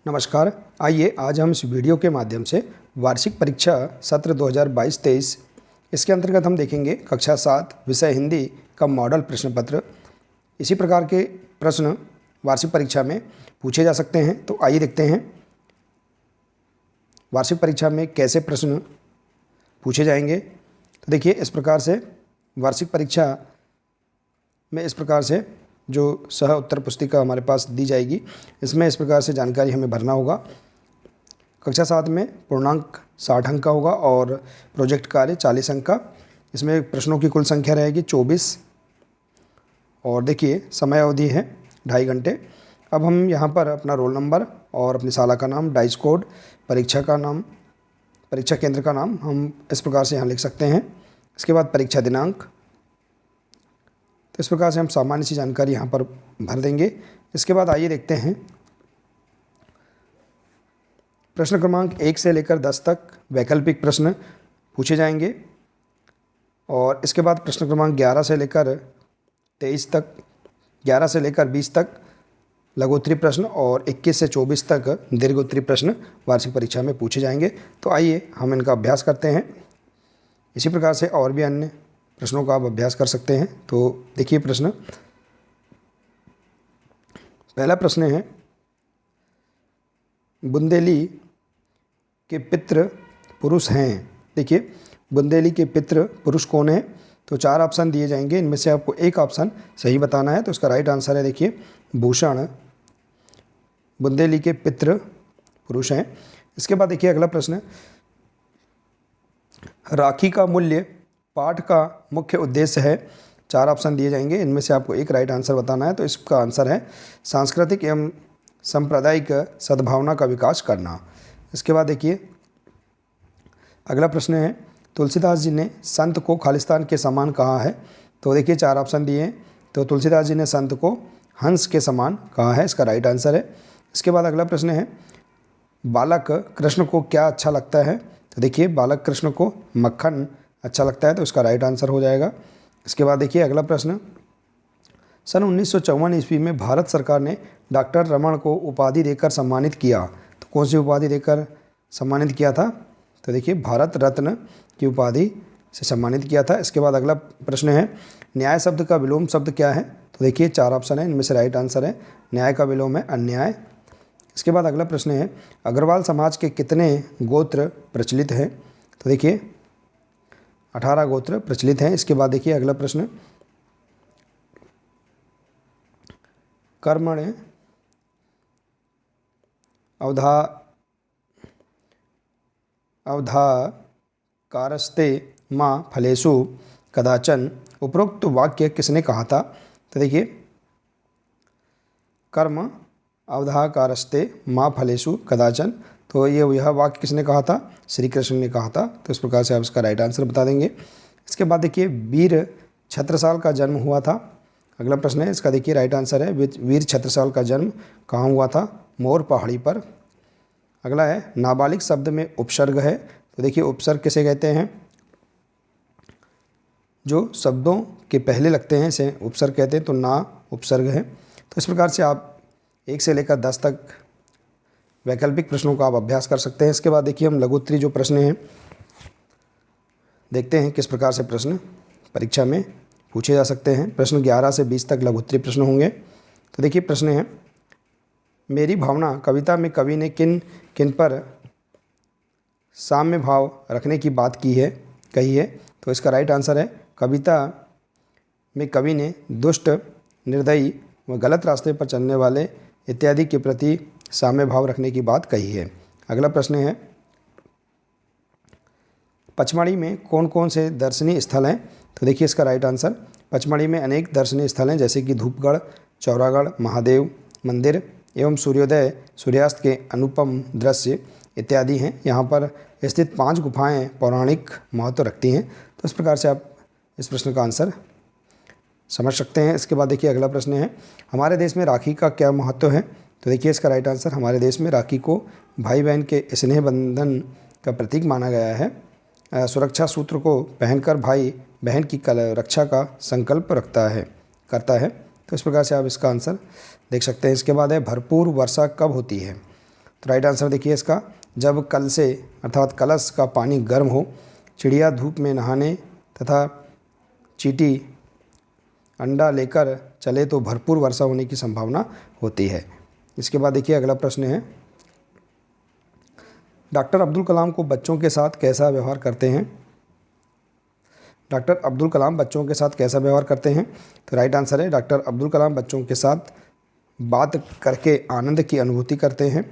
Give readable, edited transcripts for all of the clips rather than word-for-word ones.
नमस्कार। आइए आज हम इस वीडियो के माध्यम से वार्षिक परीक्षा सत्र 2022-23 इसके अंतर्गत हम देखेंगे कक्षा 7 विषय हिंदी का मॉडल प्रश्न पत्र। इसी प्रकार के प्रश्न वार्षिक परीक्षा में पूछे जा सकते हैं। तो आइए देखते हैं वार्षिक परीक्षा में कैसे प्रश्न पूछे जाएंगे। तो देखिए इस प्रकार से वार्षिक परीक्षा में इस प्रकार से जो सह उत्तर पुस्तिका हमारे पास दी जाएगी, इसमें इस प्रकार से जानकारी हमें भरना होगा। कक्षा 7 में पूर्णांक 60 अंक का होगा और प्रोजेक्ट कार्य 40 अंक का। इसमें प्रश्नों की कुल संख्या रहेगी 24 और देखिए समय अवधि है 2.5 घंटे। अब हम यहाँ पर अपना रोल नंबर और अपनी शाला का नाम, डाइस कोड, परीक्षा का नाम, परीक्षा केंद्र का नाम हम इस प्रकार से यहाँ लिख सकते हैं। इसके बाद परीक्षा दिनांक, तो इस प्रकार से हम सामान्य सी जानकारी यहाँ पर भर देंगे। इसके बाद आइए देखते हैं प्रश्न क्रमांक 1 से लेकर 10 तक वैकल्पिक प्रश्न पूछे जाएंगे और इसके बाद प्रश्न क्रमांक 11 से लेकर 23 तक, 11 से लेकर 20 तक लघुत्तरीय प्रश्न और 21 से 24 तक दीर्घोत्तरीय प्रश्न वार्षिक परीक्षा में पूछे जाएंगे। तो आइए हम इनका अभ्यास करते हैं। इसी प्रकार से और भी अन्य प्रश्नों का आप अभ्यास कर सकते हैं। तो देखिए प्रश्न, पहला प्रश्न है बुंदेली के पितृ पुरुष हैं। देखिए बुंदेली के पितृ पुरुष कौन है? तो 4 ऑप्शन दिए जाएंगे, इनमें से आपको एक ऑप्शन सही बताना है। तो इसका राइट आंसर है देखिए भूषण, बुंदेली के पितृ पुरुष हैं। इसके बाद देखिए अगला प्रश्न, राखी का मूल्य पाठ का मुख्य उद्देश्य है। 4 ऑप्शन दिए जाएंगे, इनमें से आपको एक राइट आंसर बताना है। तो इसका आंसर है सांस्कृतिक एवं सांप्रदायिक सद्भावना का विकास करना। इसके बाद देखिए अगला प्रश्न है, तुलसीदास जी ने संत को खालिस्तान के समान कहा है। तो देखिए 4 ऑप्शन दिए हैं। तो तुलसीदास जी ने संत को हंस के समान कहा है, इसका राइट आंसर है। इसके बाद अगला प्रश्न है, बालक कृष्ण को क्या अच्छा लगता है? तो देखिए बालक कृष्ण को मक्खन अच्छा लगता है, तो इसका राइट आंसर हो जाएगा। इसके बाद देखिए अगला प्रश्न, सन 1954 ईस्वी में भारत सरकार ने डॉक्टर रमन को उपाधि देकर सम्मानित किया। तो कौन सी उपाधि देकर सम्मानित किया था? तो देखिए भारत रत्न की उपाधि से सम्मानित किया था। इसके बाद अगला प्रश्न है, न्याय शब्द का विलोम शब्द क्या है? तो देखिए 4 ऑप्शन है, इनमें से राइट आंसर है न्याय का विलोम है अन्याय। इसके बाद अगला प्रश्न है, अग्रवाल समाज के कितने गोत्र प्रचलित हैं? तो देखिए 18 गोत्र प्रचलित हैं। इसके बाद देखिए अगला प्रश्न, कर्मण्य अवधाकारस्ते माँ फलेषु कदाचन उपरोक्त वाक्य किसने कहा था? तो देखिए कर्म अवधाकारस्ते माँ फलेषु कदाचन, तो यह वाक्य किसने कहा था? श्री कृष्ण ने कहा था। तो इस प्रकार से आप इसका राइट आंसर बता देंगे। इसके बाद देखिए वीर छत्रसाल का जन्म हुआ था। अगला प्रश्न है, इसका देखिए राइट आंसर है वीर छत्रसाल का जन्म कहाँ हुआ था? मोर पहाड़ी पर। अगला है, नाबालिग शब्द में उपसर्ग है। तो देखिए उपसर्ग किसे कहते हैं? जो शब्दों के पहले लगते हैं इसे उपसर्ग कहते हैं। तो ना उपसर्ग है। तो इस प्रकार से आप 1 से लेकर 10 तक वैकल्पिक प्रश्नों का आप अभ्यास कर सकते हैं। इसके बाद देखिए हम लघुत्तरीय जो प्रश्न हैं देखते हैं किस प्रकार से प्रश्न परीक्षा में पूछे जा सकते हैं। प्रश्न 11 से 20 तक लघुत्तरीय प्रश्न होंगे। तो देखिए प्रश्न है, मेरी भावना कविता में कवि ने किन किन पर साम्य भाव रखने की बात कही है? तो इसका राइट आंसर है कविता में कवि ने दुष्ट, निर्दयी व गलत रास्ते पर चलने वाले इत्यादि के प्रति साम्य भाव रखने की बात कही है। अगला प्रश्न है, पचमढ़ी में कौन कौन से दर्शनीय स्थल हैं? तो देखिए इसका राइट आंसर, पचमढ़ी में अनेक दर्शनीय स्थल हैं जैसे कि धूपगढ़, चौरागढ़ महादेव मंदिर एवं सूर्योदय सूर्यास्त के अनुपम दृश्य इत्यादि हैं। यहाँ पर स्थित 5 गुफाएं पौराणिक महत्व रखती हैं। तो इस प्रकार से आप इस प्रश्न का आंसर समझ सकते हैं। इसके बाद देखिए अगला प्रश्न है, हमारे देश में राखी का क्या महत्व है? तो देखिए इसका राइट आंसर, हमारे देश में राखी को भाई बहन के स्नेह बंधन का प्रतीक माना गया है। सुरक्षा सूत्र को पहनकर भाई बहन की रक्षा का संकल्प करता है। तो इस प्रकार से आप इसका आंसर देख सकते हैं। इसके बाद है, भरपूर वर्षा कब होती है? तो राइट आंसर देखिए इसका, जब कल से अर्थात कलश का पानी गर्म हो, चिड़िया धूप में नहाने तथा चींटी अंडा लेकर चले तो भरपूर वर्षा होने की संभावना होती है। इसके बाद देखिए अगला प्रश्न है, डॉक्टर अब्दुल कलाम को बच्चों के साथ कैसा व्यवहार करते हैं? डॉक्टर अब्दुल कलाम बच्चों के साथ कैसा व्यवहार करते हैं? तो राइट आंसर है, डॉक्टर अब्दुल कलाम बच्चों के साथ बात करके आनंद की अनुभूति करते हैं।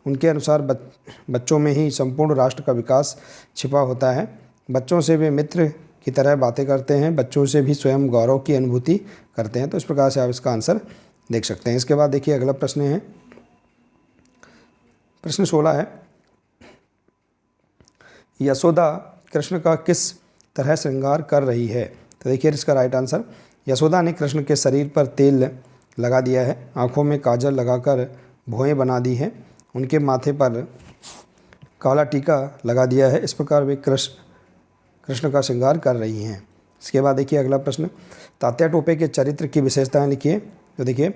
उनके अनुसार बच्चों में ही संपूर्ण राष्ट्र का विकास छिपा होता है। बच्चों से वे मित्र की तरह बातें करते हैं, बच्चों से भी स्वयं गौरव की अनुभूति करते हैं। तो इस प्रकार से आप इसका आंसर देख सकते हैं। इसके बाद देखिए अगला प्रश्न है, प्रश्न 16 है, यशोदा कृष्ण का किस तरह श्रृंगार कर रही है? तो देखिए इसका राइट आंसर, यशोदा ने कृष्ण के शरीर पर तेल लगा दिया है, आँखों में काजल लगाकर भौहें बना दी है, उनके माथे पर काला टीका लगा दिया है। इस प्रकार वे कृष्ण का श्रृंगार कर रही हैं। इसके बाद देखिए अगला प्रश्न, तात्या टोपे के चरित्र की विशेषताएं लिखिए। तो देखिए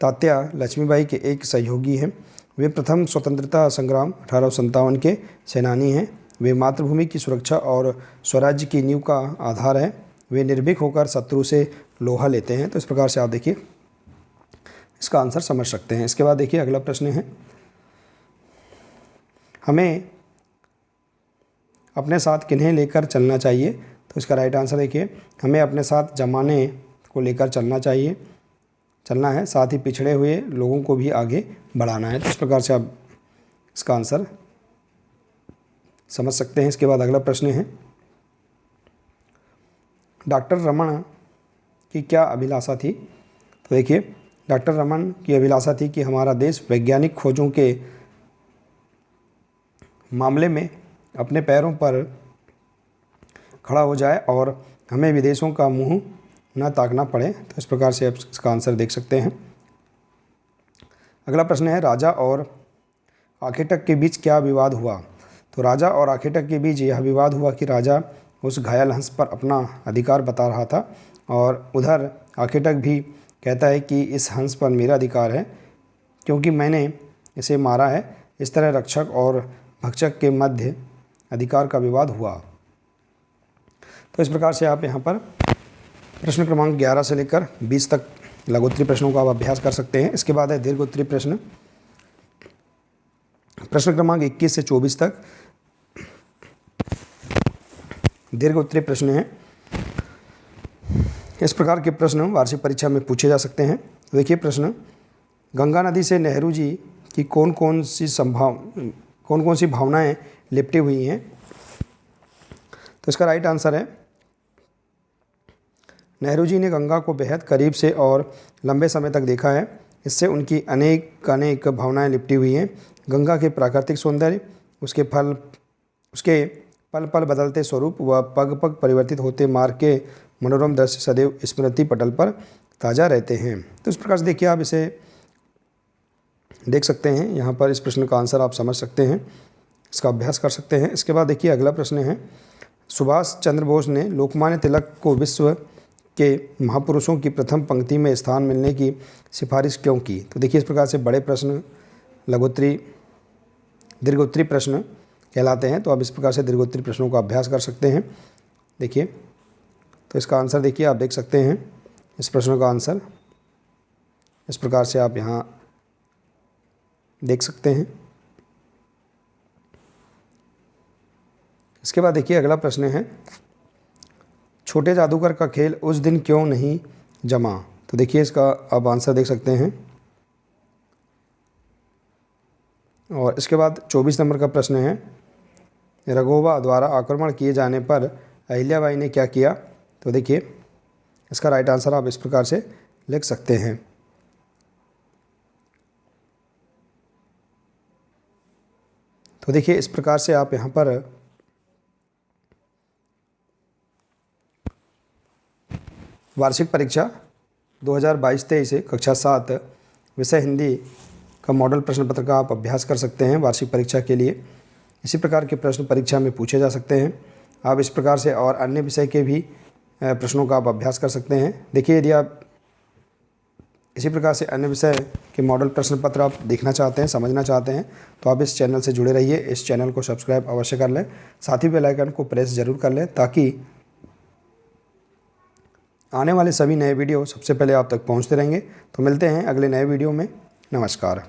तात्या लक्ष्मीबाई के एक सहयोगी हैं। वे प्रथम स्वतंत्रता संग्राम 1857 के सेनानी हैं। वे मातृभूमि की सुरक्षा और स्वराज्य की नींव का आधार है। वे निर्भीक होकर शत्रु से लोहा लेते हैं। तो इस प्रकार से आप देखिए इसका आंसर समझ सकते हैं। इसके बाद देखिए अगला प्रश्न है, हमें अपने साथ किन्हें लेकर चलना चाहिए? तो इसका राइट आंसर देखिए, हमें अपने साथ जमाने को लेकर चलना है, साथ ही पिछड़े हुए लोगों को भी आगे बढ़ाना है। तो इस प्रकार से आप इसका आंसर समझ सकते हैं। इसके बाद अगला प्रश्न है, डॉक्टर रमन की क्या अभिलाषा थी? तो देखिए डॉक्टर रमन की अभिलाषा थी कि हमारा देश वैज्ञानिक खोजों के मामले में अपने पैरों पर खड़ा हो जाए और हमें विदेशों का मुंह न ताकना पड़े। तो इस प्रकार से आप इसका आंसर देख सकते हैं। अगला प्रश्न है, राजा और आखेटक के बीच क्या विवाद हुआ? तो राजा और आखेटक के बीच यह विवाद हुआ कि राजा उस घायल हंस पर अपना अधिकार बता रहा था और उधर आखेटक भी कहता है कि इस हंस पर मेरा अधिकार है क्योंकि मैंने इसे मारा है। इस तरह रक्षक और भक्षक के मध्य अधिकार का विवाद हुआ। तो इस प्रकार से आप यहाँ पर प्रश्न क्रमांक 11 से लेकर 20 तक लघुत्तरी प्रश्नों का आप अभ्यास कर सकते हैं। इसके बाद है दीर्घोत्तरी प्रश्न, प्रश्न क्रमांक 21 से 24 तक दीर्घोत्तरी प्रश्न हैं। इस प्रकार के प्रश्न वार्षिक परीक्षा में पूछे जा सकते हैं। देखिए प्रश्न, गंगा नदी से नेहरू जी की कौन कौन सी भावनाएं लिपटी हुई हैं? तो इसका राइट आंसर है, नेहरू जी ने गंगा को बेहद करीब से और लंबे समय तक देखा है। इससे उनकी अनेक भावनाएं लिपटी हुई हैं। गंगा के प्राकृतिक सौंदर्य, उसके पल पल बदलते स्वरूप व पग पग परिवर्तित होते मार्ग के मनोरम दृश्य सदैव स्मृति पटल पर ताज़ा रहते हैं। तो इस प्रकार से देखिए आप इसे देख सकते हैं। यहाँ पर इस प्रश्न का आंसर आप समझ सकते हैं, इसका अभ्यास कर सकते हैं। इसके बाद देखिए अगला प्रश्न है, सुभाष चंद्र बोस ने लोकमान्य तिलक को विश्व के महापुरुषों की प्रथम पंक्ति में स्थान मिलने की सिफारिश क्यों की? तो देखिए इस प्रकार से बड़े प्रश्न दीर्घोत्तरी प्रश्न कहलाते हैं। तो आप इस प्रकार से दीर्घोत्तरी प्रश्नों का अभ्यास कर सकते हैं। देखिए तो इसका आंसर देखिए आप देख सकते हैं। इस प्रश्न का आंसर इस प्रकार से आप यहाँ देख सकते हैं। इसके बाद देखिए अगला प्रश्न है, छोटे जादूगर का खेल उस दिन क्यों नहीं जमा? तो देखिए इसका आप आंसर देख सकते हैं। और इसके बाद 24 नंबर का प्रश्न है, रघोबा द्वारा आक्रमण किए जाने पर अहिल्याबाई ने क्या किया? तो देखिए इसका राइट आंसर आप इस प्रकार से लिख सकते हैं। तो देखिए इस प्रकार से आप यहाँ पर वार्षिक परीक्षा 2022-23 कक्षा 7 विषय हिंदी का मॉडल प्रश्न पत्र का आप अभ्यास कर सकते हैं वार्षिक परीक्षा के लिए। इसी प्रकार के प्रश्न परीक्षा में पूछे जा सकते हैं। आप इस प्रकार से और अन्य विषय के भी प्रश्नों का आप अभ्यास कर सकते हैं। देखिए यदि आप इसी प्रकार से अन्य विषय के मॉडल प्रश्न पत्र आप देखना चाहते हैं, समझना चाहते हैं तो आप इस चैनल से जुड़े रहिए। इस चैनल को सब्सक्राइब अवश्य कर लें, साथ ही बेल आइकन को प्रेस जरूर कर लें ताकि आने वाले सभी नए वीडियो सबसे पहले आप तक पहुंचते रहेंगे। तो मिलते हैं अगले नए वीडियो में। नमस्कार।